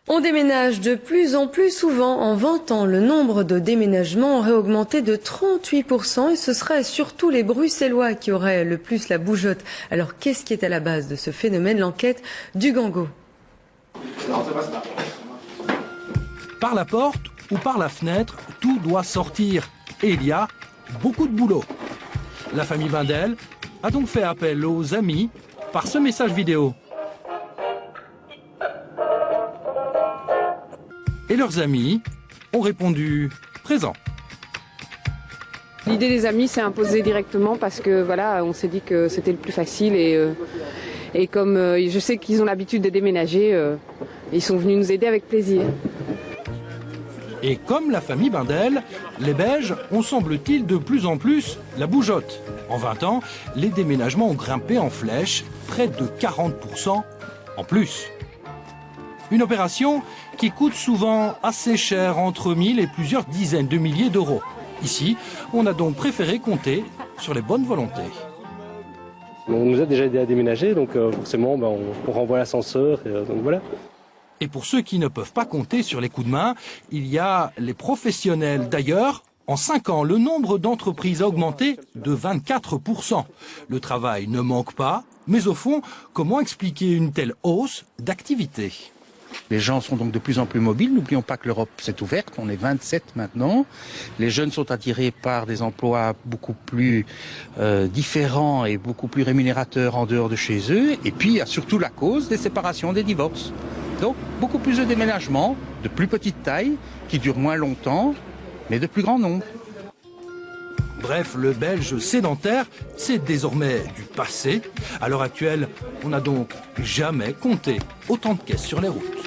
On déménage de plus en plus souvent. En 20 ans, le nombre de déménagements aurait augmenté de 38% et ce serait surtout les Bruxellois qui auraient le plus la bougeotte. Alors qu'est-ce qui est à la base de ce phénomène? L'enquête du Gango. Par la porte ou par la fenêtre, tout doit sortir. Et il y a beaucoup de boulot. La famille Bindel a donc fait appel aux amis par ce message vidéo. Et leurs amis ont répondu présent. L'idée des amis s'est imposée directement parce que voilà, on s'est dit que c'était le plus facile et comme je sais qu'ils ont l'habitude de déménager, ils sont venus nous aider avec plaisir. Et comme la famille Bindel, les Belges ont semble-t-il de plus en plus la bougeotte. En 20 ans, les déménagements ont grimpé en flèche, près de 40% en plus. Une opération qui coûte souvent assez cher, entre 1000 et plusieurs dizaines de milliers d'euros. Ici, on a donc préféré compter sur les bonnes volontés. On nous a déjà aidé à déménager, donc forcément on renvoie l'ascenseur, donc voilà. Et pour ceux qui ne peuvent pas compter sur les coups de main, il y a les professionnels. D'ailleurs, en 5 ans, le nombre d'entreprises a augmenté de 24%. Le travail ne manque pas, mais au fond, comment expliquer une telle hausse d'activité ? Les gens sont donc de plus en plus mobiles. N'oublions pas que l'Europe s'est ouverte, on est 27 maintenant. Les jeunes sont attirés par des emplois beaucoup plus différents et beaucoup plus rémunérateurs en dehors de chez eux. Et puis il y a surtout la cause des séparations, des divorces. Donc beaucoup plus de déménagements, de plus petite taille, qui durent moins longtemps, mais de plus grand nombre. Bref, le Belge sédentaire, c'est désormais du passé. À l'heure actuelle, on n'a donc jamais compté autant de caisses sur les routes.